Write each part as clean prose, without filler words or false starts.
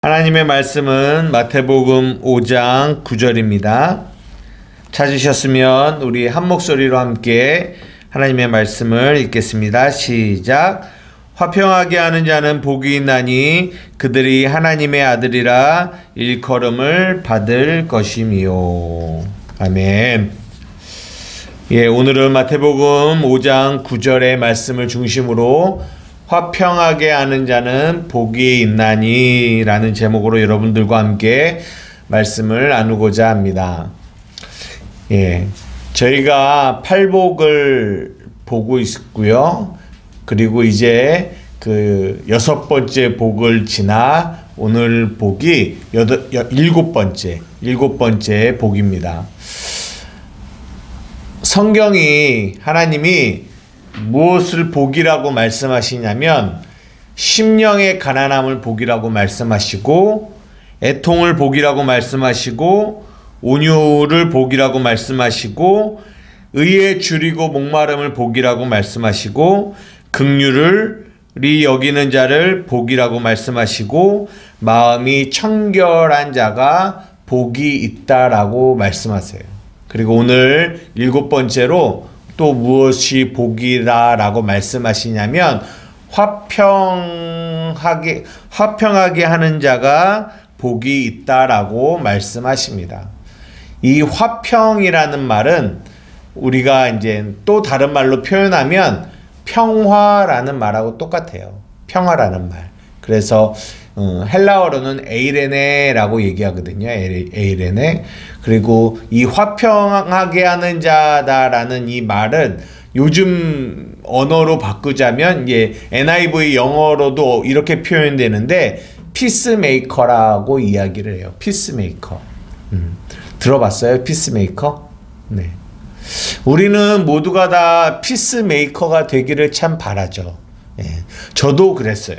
하나님의 말씀은 마태복음 5장 9절입니다. 찾으셨으면 우리 한 목소리로 함께 하나님의 말씀을 읽겠습니다. 시작. 화평하게 하는 자는 복이 있나니 그들이 하나님의 아들이라 일컬음을 받을 것이미요. 아멘. 오늘은 마태복음 5장 9절의 말씀을 중심으로 화평하게 하는 자는 복이 있나니 라는 제목으로 여러분들과 함께 말씀을 나누고자 합니다. 저희가 팔복을 보고 있고요. 그리고 이제 그 6번째 복을 지나 오늘 복이 일곱 번째 복입니다. 성경이 하나님이 무엇을 복이라고 말씀하시냐면 심령의 가난함을 복이라고 말씀하시고 애통을 복이라고 말씀하시고 온유를 복이라고 말씀하시고 의에 줄이고 목마름을 복이라고 말씀하시고 긍휼을 여기는 자를 복이라고 말씀하시고 마음이 청결한 자가 복이 있다라고 말씀하세요. 그리고 오늘 7번째로 또 무엇이 복이다라고 말씀하시냐면 화평하게 하는 자가 복이 있다라고 말씀하십니다. 이 화평이라는 말은 우리가 이제 또 다른 말로 표현하면 평화라는 말하고 똑같아요. 평화라는 말. 그래서 헬라어로는 에이레네라고 얘기하거든요. 에이레네. 그리고 이 화평하게 하는 자다라는 이 말은 요즘 언어로 바꾸자면 NIV 영어로도 이렇게 표현되는데 피스메이커라고 이야기를 해요. 피스메이커. 들어봤어요? 피스메이커? 네. 우리는 모두가 다 피스메이커가 되기를 참 바라죠. 저도 그랬어요.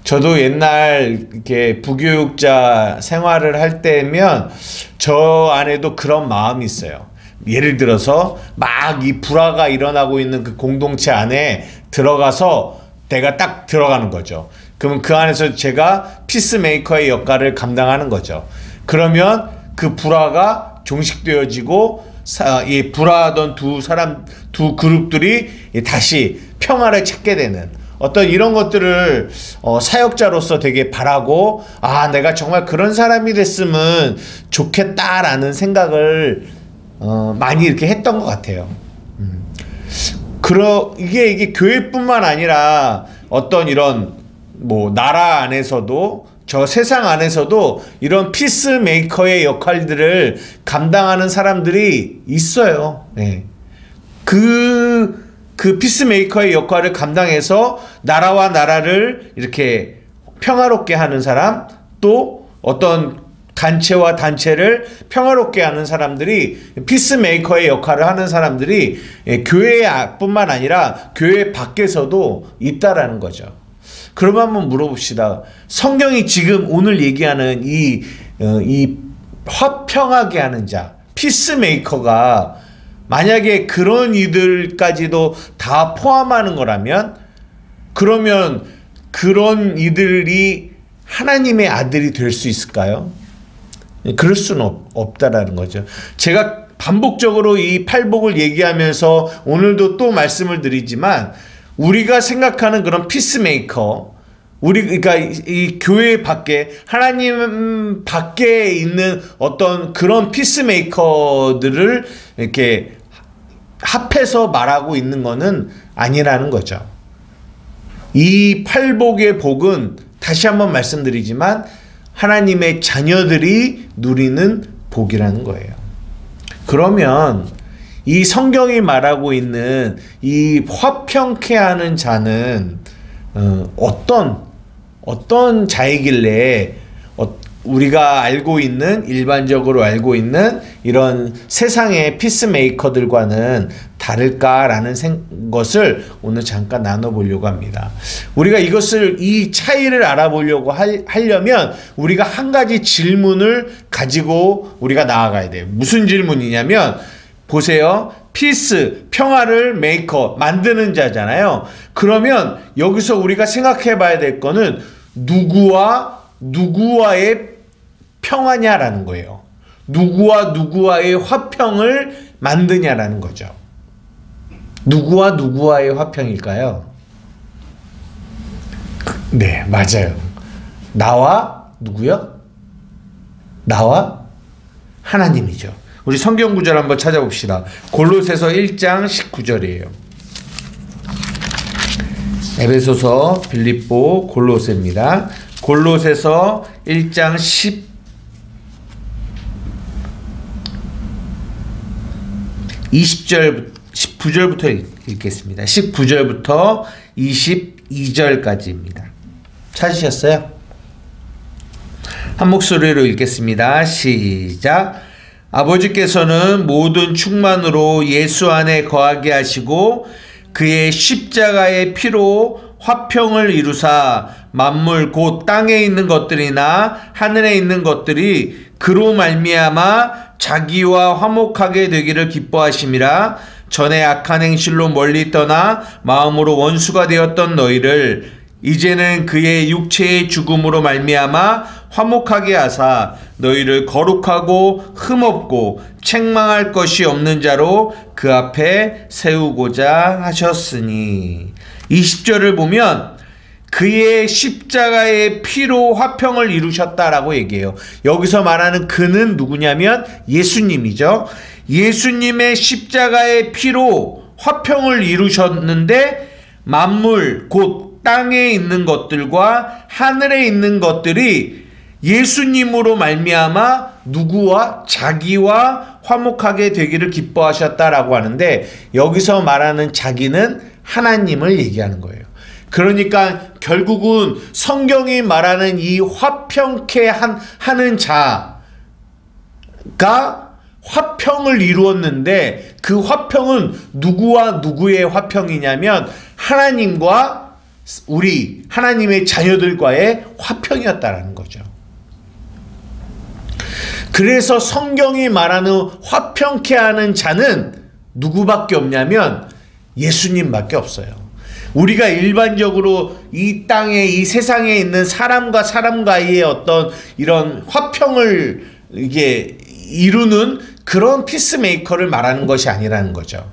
저도 옛날 이렇게 부교육자 생활을 할 때면 저 안에도 그런 마음이 있어요. 예를 들어서 막 이 불화가 일어나고 있는 그 공동체 안에 들어가서 내가 딱 들어가는 거죠. 그러면 그 안에서 제가 피스메이커의 역할을 감당하는 거죠. 그러면 그 불화가 종식되어지고 이 불화하던 두 그룹들이 다시 평화를 찾게 되는 어떤 이런 것들을 사역자로서 되게 바라고 내가 정말 그런 사람이 됐으면 좋겠다라는 생각을 많이 이렇게 했던 것 같아요. 이게 교회뿐만 아니라 어떤 이런 나라 안에서도 저 세상 안에서도 이런 피스메이커의 역할들을 감당하는 사람들이 있어요. 그 피스메이커의 역할을 감당해서 나라와 나라를 이렇게 평화롭게 하는 사람, 또 어떤 단체와 단체를 평화롭게 하는 사람들이 피스메이커의 역할을 하는 사람들이 교회뿐만 아니라 교회 밖에서도 있다라는 거죠. 그러면 한번 물어봅시다. 성경이 지금 오늘 얘기하는 이 화평하게 하는 자, 피스메이커가 만약에 그런 이들까지도 다 포함하는 거라면 그러면 그런 이들이 하나님의 아들이 될 수 있을까요? 그럴 수는 없다라는 거죠. 제가 반복적으로 이 팔복을 얘기하면서 오늘도 또 말씀을 드리지만 우리가 생각하는 그런 피스메이커, 그러니까 이 교회 밖에 하나님 밖에 있는 어떤 그런 피스메이커들을 이렇게 합해서 말하고 있는 것은 아니라는 거죠. 이 팔복의 복은 다시 한번 말씀드리지만 하나님의 자녀들이 누리는 복이라는 거예요. 그러면 이 성경이 말하고 있는 이 화평케 하는 자는 어떤 자이길래 우리가 일반적으로 알고 있는 이런 세상의 피스메이커들과는 다를까라는 것을 오늘 잠깐 나눠보려고 합니다. 우리가 이 차이를 알아보려고 하려면 우리가 한 가지 질문을 가지고 우리가 나아가야 돼요. 무슨 질문이냐면 보세요. 피스, 평화를 메이커, 만드는 자잖아요. 그러면 여기서 우리가 생각해 봐야 될 거는 누구와 누구와의 평화냐라는 거예요. 누구와 누구와의 화평을 만드냐라는 거죠. 누구와 누구와의 화평일까요? 네, 맞아요. 나와 누구요? 나와 하나님이죠. 우리 성경 구절 한번 찾아봅시다. 골로새서 1장 19절이에요. 에베소서, 빌립보, 골로새입니다. 골로새서 1장 19절부터 읽겠습니다. 19절부터 22절까지입니다. 찾으셨어요? 한 목소리로 읽겠습니다. 시작. 아버지께서는 모든 충만으로 예수 안에 거하게 하시고 그의 십자가의 피로 화평을 이루사 만물 곧 땅에 있는 것들이나 하늘에 있는 것들이 그로 말미암아 자기와 화목하게 되기를 기뻐하심이라. 전에 악한 행실로 멀리 떠나 마음으로 원수가 되었던 너희를 이제는 그의 육체의 죽음으로 말미암아 화목하게 하사 너희를 거룩하고 흠없고 책망할 것이 없는 자로 그 앞에 세우고자 하셨으니. 20절을 보면 그의 십자가의 피로 화평을 이루셨다라고 얘기해요. 여기서 말하는 그는 누구냐면 예수님이죠. 예수님의 십자가의 피로 화평을 이루셨는데 만물 곧 땅에 있는 것들과 하늘에 있는 것들이 예수님으로 말미암아 누구와 자기와 화목하게 되기를 기뻐하셨다라고 하는데, 여기서 말하는 자기는 하나님을 얘기하는 거예요. 그러니까 결국은 성경이 말하는 이 화평케 하는 자가 화평을 이루었는데, 그 화평은 누구와 누구의 화평이냐면 하나님과 우리 하나님의 자녀들과의 화평이었다라는 거죠. 그래서 성경이 말하는 화평케 하는 자는 누구밖에 없냐면 예수님밖에 없어요. 우리가 일반적으로 이 땅에, 이 세상에 있는 사람과 사람과의 어떤 이런 화평을 이게 이루는 그런 피스메이커를 말하는 것이 아니라는 거죠.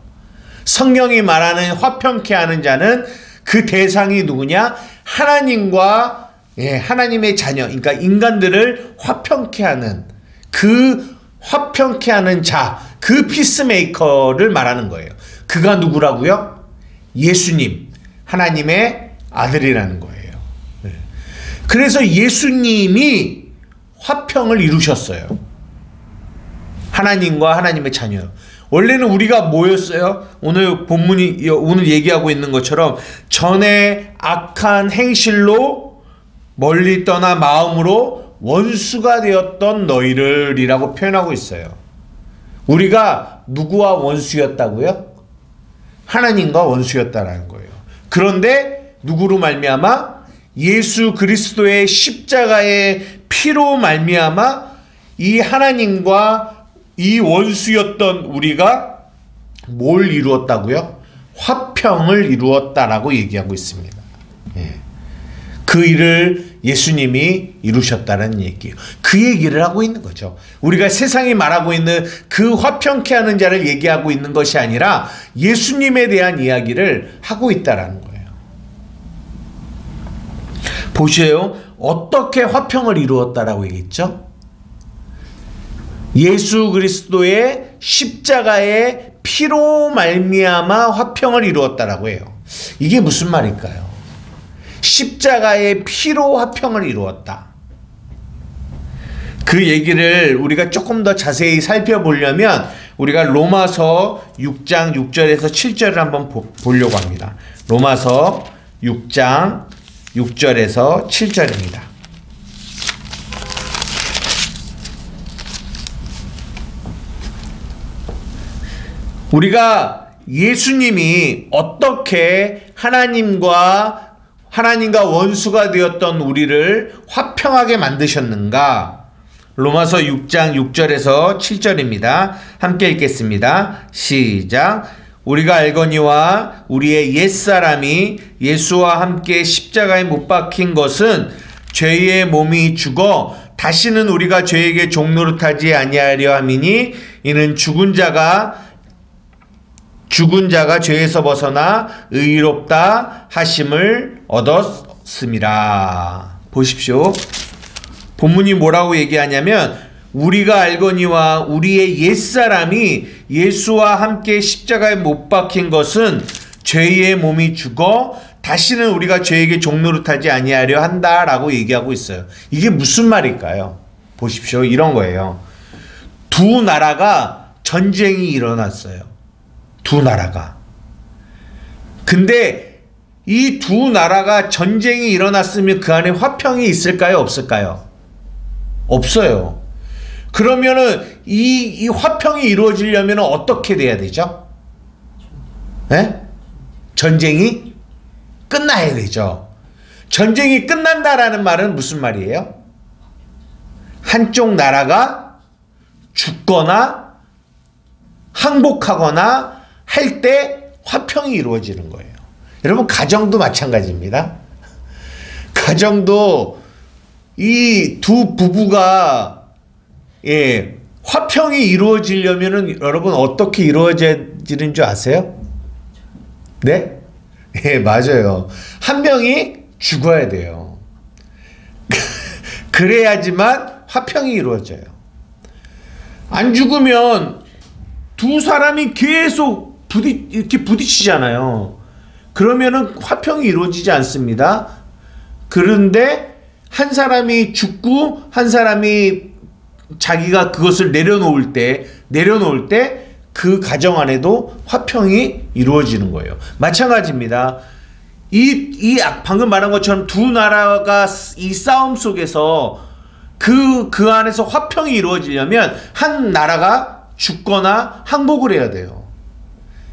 성경이 말하는 화평케 하는 자는 그 대상이 누구냐? 하나님과 하나님의 자녀, 그러니까 인간들을 화평케 하는 그 화평케 하는 자, 그 피스메이커를 말하는 거예요. 그가 누구라고요? 예수님, 하나님의 아들이라는 거예요. 그래서 예수님이 화평을 이루셨어요. 하나님과 하나님의 자녀. 원래는 우리가 뭐였어요? 오늘 본문이 오늘 얘기하고 있는 것처럼 전에 악한 행실로 멀리 떠나 마음으로 원수가 되었던 너희를 이라고 표현하고 있어요. 우리가 누구와 원수였다고요? 하나님과 원수였다라는 거예요. 그런데 누구로 말미암아? 예수 그리스도의 십자가의 피로 말미암아 이 하나님과 이 원수였던 우리가 뭘 이루었다고요? 화평을 이루었다라고 얘기하고 있습니다. 그 일을 예수님이 이루셨다는 얘기예요. 그 얘기를 하고 있는 거죠. 우리가 세상이 말하고 있는 그 화평케 하는 자를 얘기하고 있는 것이 아니라 예수님에 대한 이야기를 하고 있다라는 거예요. 보세요. 어떻게 화평을 이루었다라고 얘기했죠? 예수 그리스도의 십자가의 피로 말미암아 화평을 이루었다라고 해요. 이게 무슨 말일까요? 십자가의 피로 화평을 이루었다. 그 얘기를 우리가 조금 더 자세히 살펴보려면 우리가 로마서 6장 6절에서 7절을 한번 보려고 합니다. 로마서 6장 6절에서 7절입니다. 우리가 예수님이 어떻게 하나님과 원수가 되었던 우리를 화평하게 만드셨는가? 로마서 6장 6절에서 7절입니다. 함께 읽겠습니다. 시작. 우리가 알거니와 우리의 옛사람이 예수와 함께 십자가에 못 박힌 것은 죄의 몸이 죽어 다시는 우리가 죄에게 종노릇하지 아니하려 함이니 이는 죽은 자가 죄에서 벗어나 의롭다 하심을 얻었음이라. 보십시오. 본문이 뭐라고 얘기하냐면 우리가 알거니와 우리의 옛사람이 예수와 함께 십자가에 못 박힌 것은 죄의 몸이 죽어 다시는 우리가 죄에게 종노릇하지 아니하려 한다라고 얘기하고 있어요. 이게 무슨 말일까요? 보십시오. 이런 거예요. 두 나라가 전쟁이 일어났어요. 두 나라가. 근데 이 두 나라가 전쟁이 일어났으면 그 안에 화평이 있을까요? 없을까요? 없어요. 그러면은 이 화평이 이루어지려면 어떻게 돼야 되죠? 네? 전쟁이 끝나야 되죠. 전쟁이 끝난다라는 말은 무슨 말이에요? 한쪽 나라가 죽거나 항복하거나 할 때 화평이 이루어지는 거예요. 여러분 가정도 마찬가지입니다. 가정도 이 두 부부가 화평이 이루어지려면은 여러분 어떻게 이루어지는 줄 아세요? 네? 맞아요. 한 명이 죽어야 돼요. 그래야지만 화평이 이루어져요. 안 죽으면 두 사람이 계속 이렇게 부딪히잖아요. 그러면은 화평이 이루어지지 않습니다. 그런데 한 사람이 죽고 한 사람이 자기가 그것을 내려놓을 때 그 가정 안에도 화평이 이루어지는 거예요. 마찬가지입니다. 방금 말한 것처럼 두 나라가 이 싸움 속에서 그 안에서 화평이 이루어지려면 한 나라가 죽거나 항복을 해야 돼요.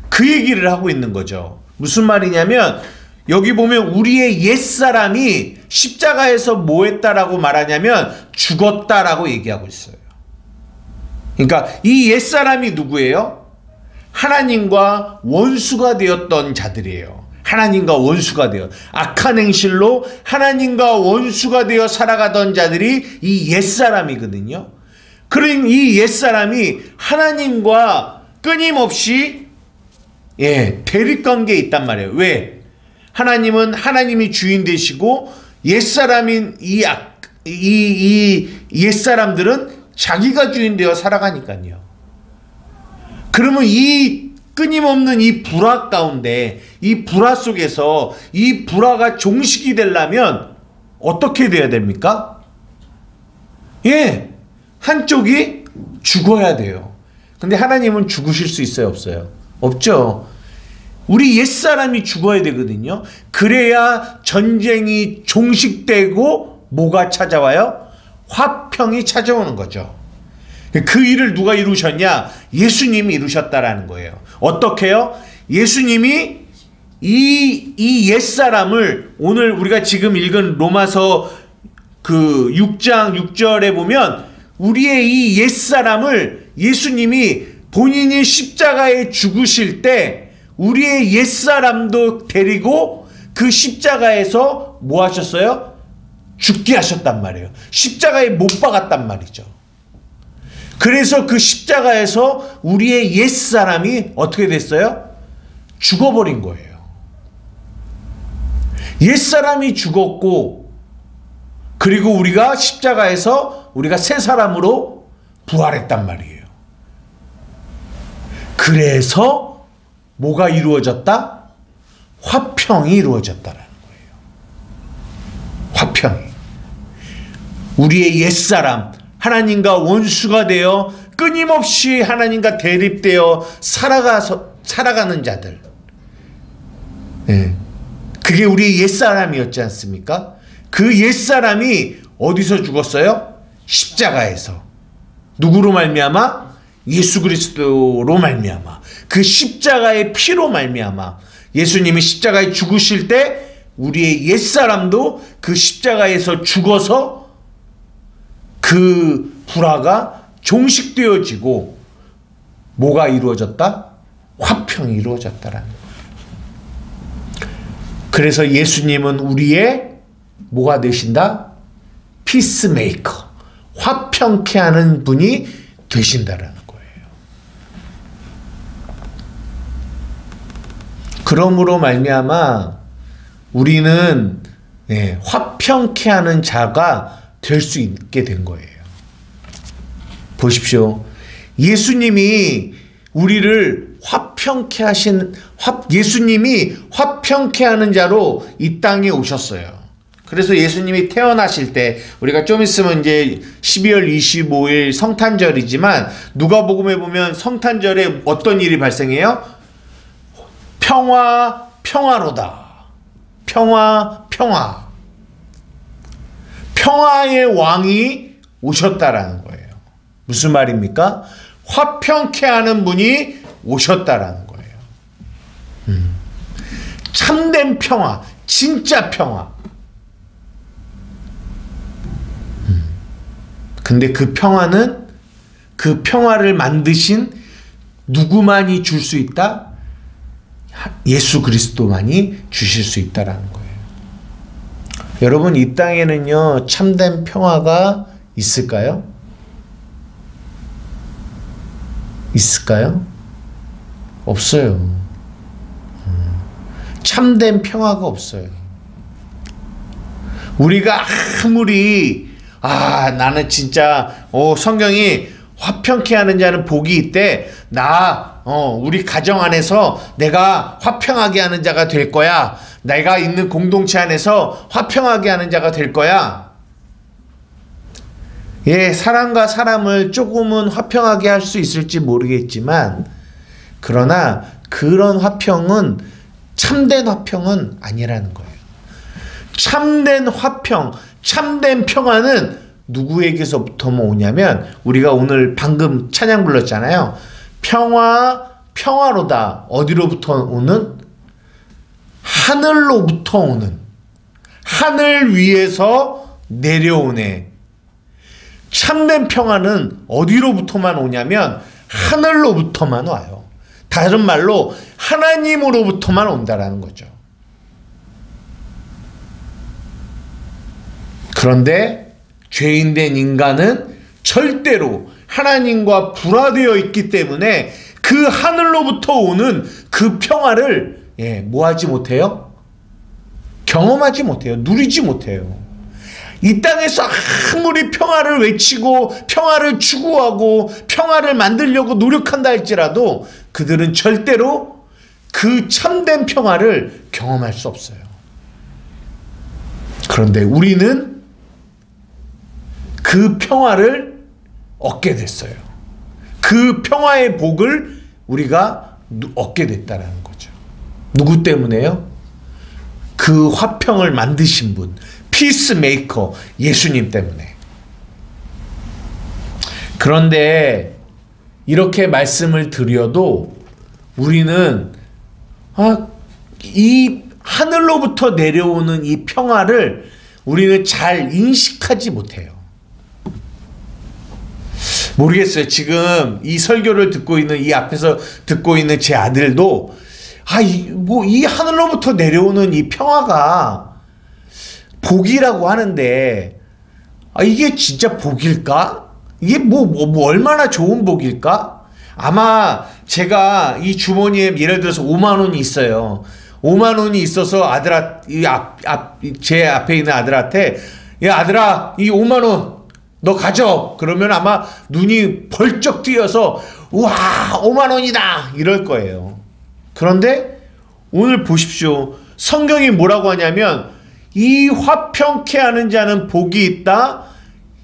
그 얘기를 하고 있는 거죠. 무슨 말이냐면 여기 보면 우리의 옛사람이 십자가에서 뭐 했다라고 말하냐면 죽었다라고 얘기하고 있어요. 그러니까 이 옛사람이 누구예요? 하나님과 원수가 되었던 자들이에요. 하나님과 원수가 되어 악한 행실로 하나님과 원수가 되어 살아가던 자들이 이 옛사람이거든요. 그러니 이 옛사람이 하나님과 끊임없이 대립관계에 있단 말이에요. 왜? 하나님은 하나님이 주인 되시고 옛사람인 이 옛사람들은 자기가 주인 되어 살아가니까요. 그러면 이 끊임없는 이 불화 가운데 이 불화 속에서 이 불화가 종식이 되려면 어떻게 돼야 됩니까? 한쪽이 죽어야 돼요. 근데 하나님은 죽으실 수 있어요? 없어요? 없죠. 우리 옛사람이 죽어야 되거든요. 그래야 전쟁이 종식되고 뭐가 찾아와요? 화평이 찾아오는 거죠. 그 일을 누가 이루셨냐? 예수님이 이루셨다라는 거예요. 어떻게요? 예수님이 이 옛사람을 오늘 우리가 지금 읽은 로마서 그 6장 6절에 보면 우리의 이 옛사람을 예수님이 본인이 십자가에 죽으실 때 우리의 옛사람도 데리고 그 십자가에서 뭐 하셨어요? 죽게 하셨단 말이에요. 십자가에 못 박았단 말이죠. 그래서 그 십자가에서 우리의 옛사람이 어떻게 됐어요? 죽어버린 거예요. 옛사람이 죽었고 그리고 우리가 십자가에서 우리가 새 사람으로 부활했단 말이에요. 그래서 뭐가 이루어졌다? 화평이 이루어졌다라는 거예요. 화평이. 우리의 옛사람, 하나님과 원수가 되어 끊임없이 하나님과 대립되어 살아가는 자들. 그게 우리의 옛사람이었지 않습니까? 그 옛사람이 어디서 죽었어요? 십자가에서. 누구로 말미암아? 예수 그리스도로 말미암아. 그 십자가의 피로 말미암아. 예수님이 십자가에 죽으실 때 우리의 옛사람도 그 십자가에서 죽어서 그 불화가 종식되어지고 뭐가 이루어졌다? 화평이 이루어졌다라는 거예요. 그래서 예수님은 우리의 뭐가 되신다? 피스메이커, 화평케 하는 분이 되신다라는 거예요. 그러므로 말미암아 우리는 화평케 하는 자가 될 수 있게 된 거예요. 보십시오. 예수님이 우리를 화평케 하신 예수님이 화평케 하는 자로 이 땅에 오셨어요. 그래서 예수님이 태어나실 때, 우리가 좀 있으면 이제 12월 25일 성탄절이지만 누가복음에 보면 성탄절에 어떤 일이 발생해요? 평화, 평화로다. 평화, 평화. 평화의 왕이 오셨다라는 거예요. 무슨 말입니까? 화평케 하는 분이 오셨다라는 거예요. 참된 평화, 진짜 평화. 근데 그 평화는, 그 평화를 만드신 누구만이 줄 수 있다? 예수 그리스도만이 주실 수 있다라는 거예요. 여러분, 이 땅에는요, 참된 평화가 있을까요? 있을까요? 없어요. 참된 평화가 없어요. 우리가 아무리 나는 진짜 성경이 화평케 하는 자는 복이 있대. 우리 가정 안에서 내가 화평하게 하는 자가 될 거야. 내가 있는 공동체 안에서 화평하게 하는 자가 될 거야. 사람과 사람을 조금은 화평하게 할 수 있을지 모르겠지만, 그러나 그런 화평은 참된 화평은 아니라는 거예요. 참된 화평, 참된 평화는 누구에게서부터 오냐면, 우리가 오늘 방금 찬양 불렀잖아요. 평화, 평화로다. 어디로부터 오는? 하늘로부터 오는. 하늘 위에서 내려오네. 참된 평화는 어디로부터만 오냐면 하늘로부터만 와요. 다른 말로 하나님으로부터만 온다라는 거죠. 그런데 죄인된 인간은 절대로 하나님과 불화되어 있기 때문에 그 하늘로부터 오는 그 평화를 뭐하지 못해요? 경험하지 못해요. 누리지 못해요. 이 땅에서 아무리 평화를 외치고 평화를 추구하고 평화를 만들려고 노력한다 할지라도 그들은 절대로 그 참된 평화를 경험할 수 없어요. 그런데 우리는 그 평화를 얻게 됐어요. 그 평화의 복을 우리가 얻게 됐다는 거죠. 누구 때문에요? 그 화평을 만드신 분, 피스메이커 예수님 때문에. 그런데 이렇게 말씀을 드려도 우리는 이 하늘로부터 내려오는 이 평화를 우리는 잘 인식하지 못해요. 모르겠어요. 지금 이 설교를 듣고 있는, 이 앞에서 듣고 있는 제 아들도 이 하늘로부터 내려오는 이 평화가 복이라고 하는데 이게 진짜 복일까? 이게 얼마나 좋은 복일까? 아마 제가 이 주머니에 예를 들어서 5만 원이 있어요. 5만 원이 있어서 제 앞에 있는 아들한테, 야 아들아, 이 5만 원 너 가져. 그러면 아마 눈이 벌쩍 뛰어서 우와 5만 원이다 이럴 거예요. 그런데 오늘 보십시오. 성경이 뭐라고 하냐면 이 화평케 하는 자는 복이 있다.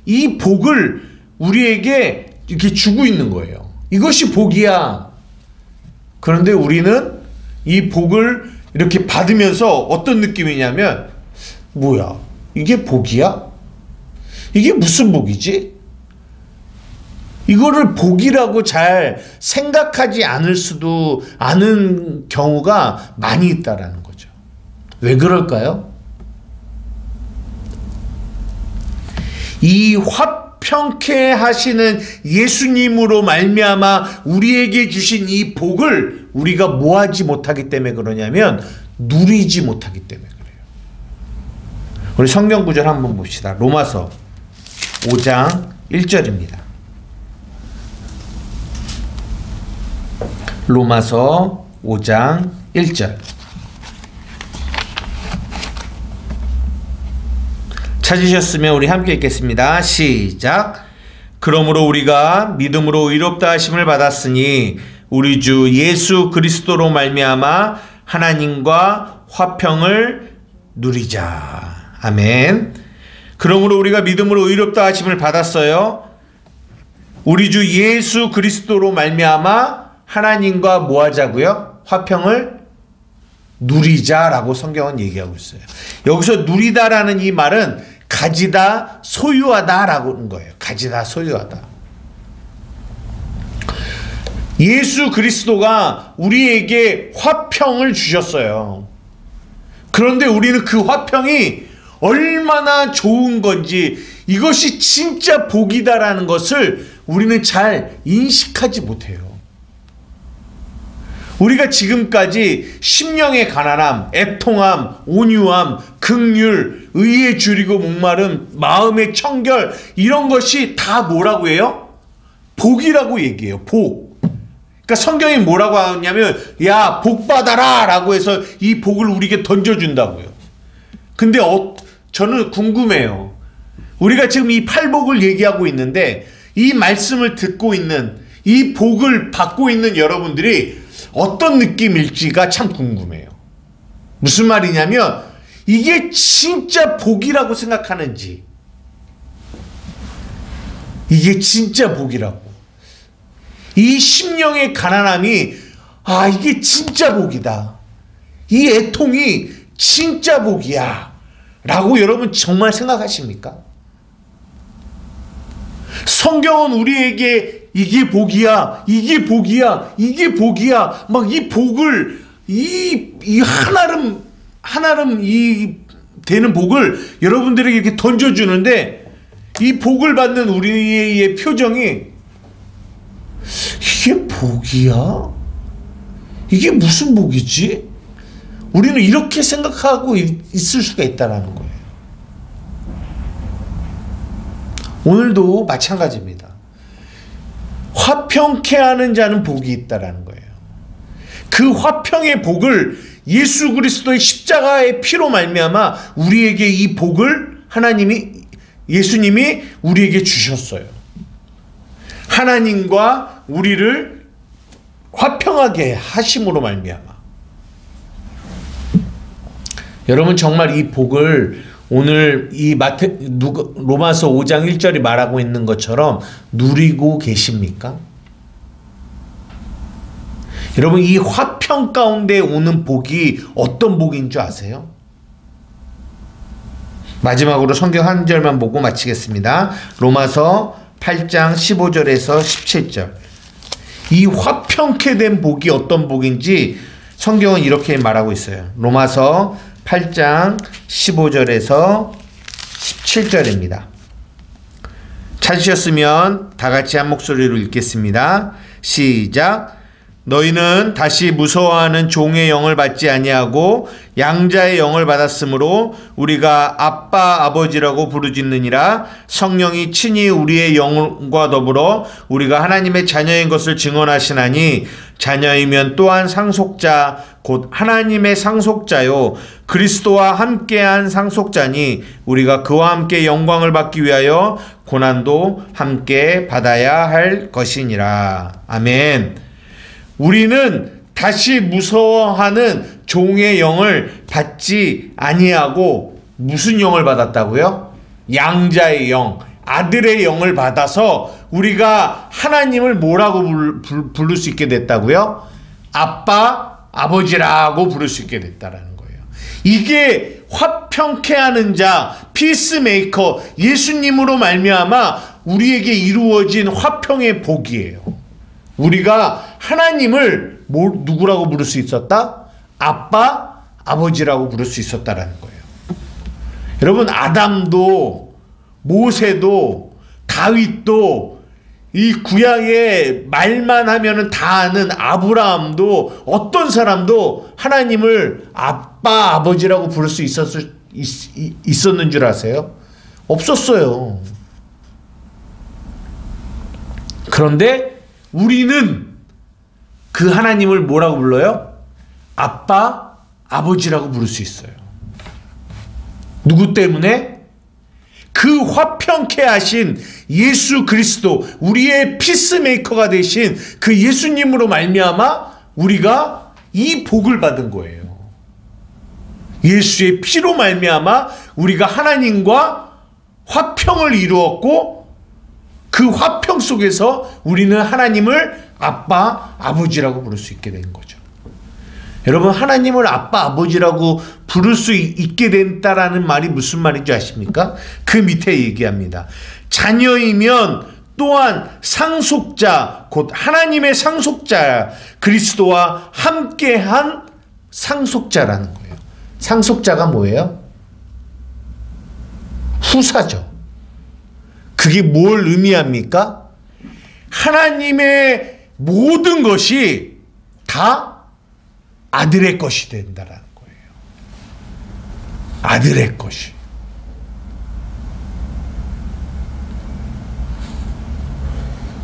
이 복을 우리에게 이렇게 주고 있는 거예요. 이것이 복이야. 그런데 우리는 이 복을 이렇게 받으면서 어떤 느낌이냐면, 뭐야? 이게 복이야? 이게 무슨 복이지? 이거를 복이라고 잘 생각하지 않은 경우가 많이 있다라는 거죠. 왜 그럴까요? 이 화평케 하시는 예수님으로 말미암아 우리에게 주신 이 복을 우리가 뭐하지 못하기 때문에 그러냐면 누리지 못하기 때문에 그래요. 우리 성경 구절 한번 봅시다. 로마서 5장 1절입니다. 로마서 5장 1절. 찾으셨으면 우리 함께 읽겠습니다. 시작. 그러므로 우리가 믿음으로 의롭다 하심을 받았으니 우리 주 예수 그리스도로 말미암아 하나님과 화평을 누리자. 아멘. 그러므로 우리가 믿음으로 의롭다 하심을 받았어요. 우리 주 예수 그리스도로 말미암아 하나님과 뭐 하자고요? 화평을 누리자라고 성경은 얘기하고 있어요. 여기서 누리다라는 이 말은 가지다, 소유하다라고 하는 거예요. 가지다, 소유하다. 예수 그리스도가 우리에게 화평을 주셨어요. 그런데 우리는 그 화평이 얼마나 좋은 건지, 이것이 진짜 복이다라는 것을 우리는 잘 인식하지 못해요. 우리가 지금까지 심령의 가난함, 애통함, 온유함, 긍휼, 의에 줄이고 목마름, 마음의 청결, 이런 것이 다 뭐라고 해요? 복이라고 얘기해요. 복. 그러니까 성경이 뭐라고 하냐면 야, 복 받아라 라고 해서 이 복을 우리에게 던져준다고요. 근데 저는 궁금해요. 우리가 지금 이 팔복을 얘기하고 있는데 이 말씀을 듣고 있는, 이 복을 받고 있는 여러분들이 어떤 느낌일지가 참 궁금해요. 무슨 말이냐면 이게 진짜 복이라고 생각하는지, 이게 진짜 복이라고, 이 심령의 가난함이 아, 이게 진짜 복이다, 이 애통이 진짜 복이야 라고 여러분 정말 생각하십니까? 성경은 우리에게 이게 복이야, 이게 복이야, 이게 복이야, 막 이 복을, 이 한아름 이 되는 복을 여러분들에게 이렇게 던져주는데, 이 복을 받는 우리의 표정이 이게 복이야? 이게 무슨 복이지? 우리는 이렇게 생각하고 있을 수가 있다는 거예요. 오늘도 마찬가지입니다. 화평케 하는 자는 복이 있다라는 거예요. 그 화평의 복을 예수 그리스도의 십자가의 피로 말미암아 우리에게 이 복을 예수님이 우리에게 주셨어요. 하나님과 우리를 화평하게 하심으로 말미암아. 여러분 정말 이 복을 오늘 이 로마서 5장 1절이 말하고 있는 것처럼 누리고 계십니까? 여러분 이 화평 가운데 오는 복이 어떤 복인 줄 아세요? 마지막으로 성경 한 절만 보고 마치겠습니다. 로마서 8장 15절에서 17절. 이 화평케 된 복이 어떤 복인지 성경은 이렇게 말하고 있어요. 로마서 8장 15절에서 17절입니다. 찾으셨으면 다 같이 한 목소리로 읽겠습니다. 시작. 너희는 다시 무서워하는 종의 영을 받지 아니하고 양자의 영을 받았으므로 우리가 아빠 아버지라고 부르짖느니라. 성령이 친히 우리의 영과 더불어 우리가 하나님의 자녀인 것을 증언하시나니 자녀이면 또한 상속자 곧 하나님의 상속자요 그리스도와 함께한 상속자니 우리가 그와 함께 영광을 받기 위하여 고난도 함께 받아야 할 것이니라. 아멘. 우리는 다시 무서워하는 종의 영을 받지 아니하고 무슨 영을 받았다고요? 양자의 영, 아들의 영을 받아서 우리가 하나님을 뭐라고 부를 수 있게 됐다고요? 아빠, 아버지라고 부를 수 있게 됐다라는 거예요. 이게 화평케 하는 자, 피스메이커, 예수님으로 말미암아 우리에게 이루어진 화평의 복이에요. 우리가 하나님을 누구라고 부를 수 있었다? 아빠, 아버지라고 부를 수 있었다라는 거예요. 여러분 아담도 모세도 다윗도 이 구약의 말만 하면은 다 아는 아브라함도 어떤 사람도 하나님을 아빠, 아버지라고 부를 수 있었는 줄 아세요? 없었어요. 그런데 우리는 그 하나님을 뭐라고 불러요? 아빠, 아버지라고 부를 수 있어요. 누구 때문에? 그 화평케 하신 예수 그리스도, 우리의 피스메이커가 되신 그 예수님으로 말미암아 우리가 이 복을 받은 거예요. 예수의 피로 말미암아 우리가 하나님과 화평을 이루었고, 그 화평 속에서 우리는 하나님을 아빠, 아버지라고 부를 수 있게 된 거죠. 여러분, 하나님을 아빠, 아버지라고 부를 수 있게 된다라는 말이 무슨 말인지 아십니까? 그 밑에 얘기합니다. 자녀이면 또한 상속자, 곧 하나님의 상속자, 그리스도와 함께한 상속자라는 거예요. 상속자가 뭐예요? 후사죠. 그게 뭘 의미합니까? 하나님의 모든 것이 다 아들의 것이 된다라는 거예요. 아들의 것이.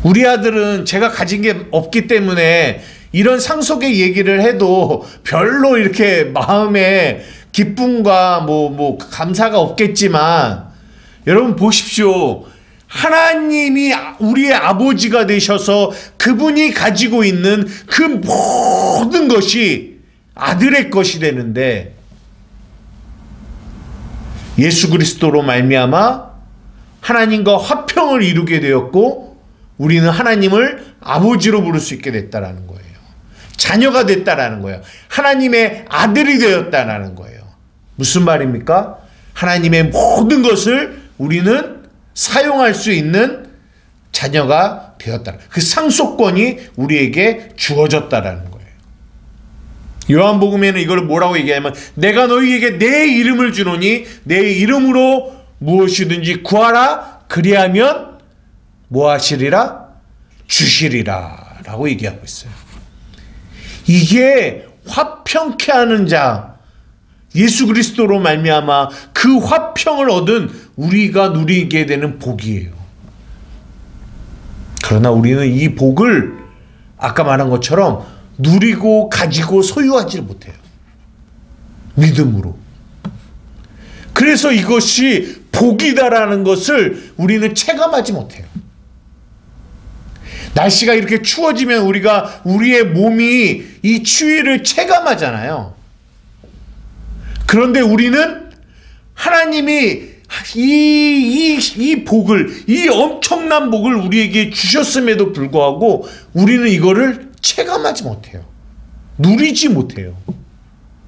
우리 아들은 제가 가진 게 없기 때문에 이런 상속의 얘기를 해도 별로 이렇게 마음에 기쁨과 뭐 감사가 없겠지만, 여러분 보십시오. 하나님이 우리의 아버지가 되셔서 그분이 가지고 있는 그 모든 것이 아들의 것이 되는데, 예수 그리스도로 말미암아 하나님과 화평을 이루게 되었고, 우리는 하나님을 아버지로 부를 수 있게 됐다라는 거예요. 자녀가 됐다라는 거예요. 하나님의 아들이 되었다라는 거예요. 무슨 말입니까? 하나님의 모든 것을 우리는 사용할 수 있는 자녀가 되었다. 그 상속권이 우리에게 주어졌다라는 거예요. 요한복음에는 이걸 뭐라고 얘기하냐면, 내가 너희에게 내 이름을 주노니 내 이름으로 무엇이든지 구하라. 그리하면 뭐 하시리라? 주시리라 라고 얘기하고 있어요. 이게 화평케 하는 자, 예수 그리스도로 말미암아 그 화평을 얻은 우리가 누리게 되는 복이에요. 그러나 우리는 이 복을 아까 말한 것처럼 누리고 가지고 소유하지 못해요. 믿음으로. 그래서 이것이 복이다라는 것을 우리는 체감하지 못해요. 날씨가 이렇게 추워지면 우리가 우리의 몸이 이 추위를 체감하잖아요. 그런데 우리는 하나님이 이 복을, 이 엄청난 복을 우리에게 주셨음에도 불구하고 우리는 이거를 체감하지 못해요. 누리지 못해요.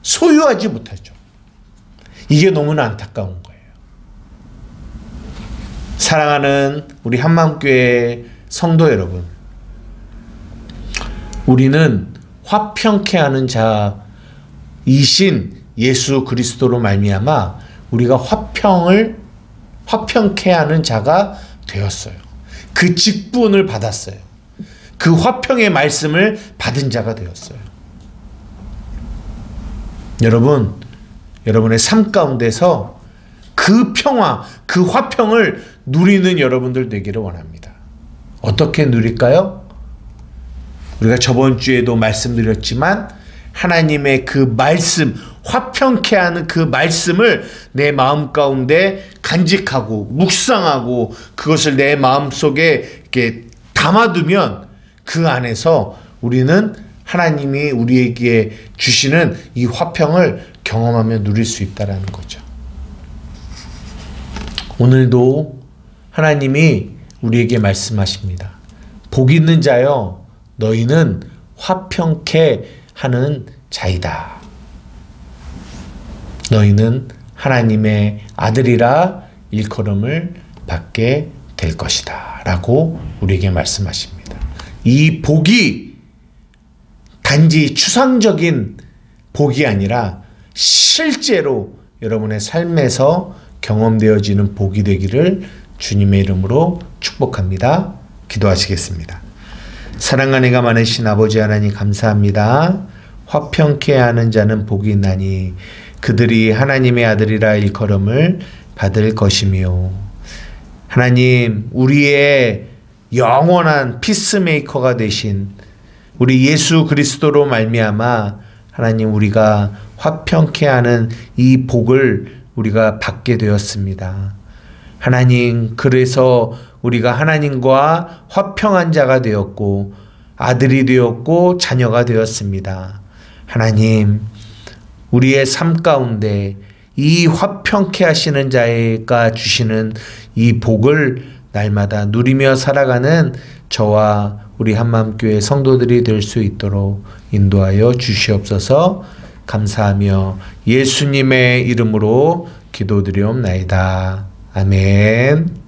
소유하지 못하죠. 이게 너무나 안타까운 거예요. 사랑하는 우리 한마음교회 성도 여러분, 우리는 화평케 하는 자이신 예수 그리스도로 말미암아 우리가 화평케 하는 자가 되었어요. 그 직분을 받았어요. 그 화평의 말씀을 받은 자가 되었어요. 여러분, 여러분의 삶 가운데서 그 평화, 그 화평을 누리는 여러분들 되기를 원합니다. 어떻게 누릴까요? 우리가 저번 주에도 말씀드렸지만 하나님의 그 말씀, 화평케 하는 그 말씀을 내 마음 가운데 간직하고 묵상하고 그것을 내 마음속에 이렇게 담아두면 그 안에서 우리는 하나님이 우리에게 주시는 이 화평을 경험하며 누릴 수 있다는 거죠. 오늘도 하나님이 우리에게 말씀하십니다. 복 있는 자여, 너희는 화평케 하는 자이다. 너희는 하나님의 아들이라 일컬음을 받게 될 것이다 라고 우리에게 말씀하십니다. 이 복이 단지 추상적인 복이 아니라 실제로 여러분의 삶에서 경험되어지는 복이 되기를 주님의 이름으로 축복합니다. 기도하시겠습니다. 사랑하는 이가 많으신 아버지 하나님 감사합니다. 화평케 하는 자는 복이 있나니 그들이 하나님의 아들이라 일컬음을 받을 것이며, 하나님, 우리의 영원한 피스메이커가 되신 우리 예수 그리스도로 말미암아 하나님 우리가 화평케 하는 이 복을 우리가 받게 되었습니다. 하나님, 그래서 우리가 하나님과 화평한 자가 되었고 아들이 되었고 자녀가 되었습니다. 하나님, 우리의 삶 가운데 이 화평케 하시는 자가 주시는 이 복을 날마다 누리며 살아가는 저와 우리 한마음교회 성도들이 될 수 있도록 인도하여 주시옵소서. 감사하며 예수님의 이름으로 기도드리옵나이다. 아멘.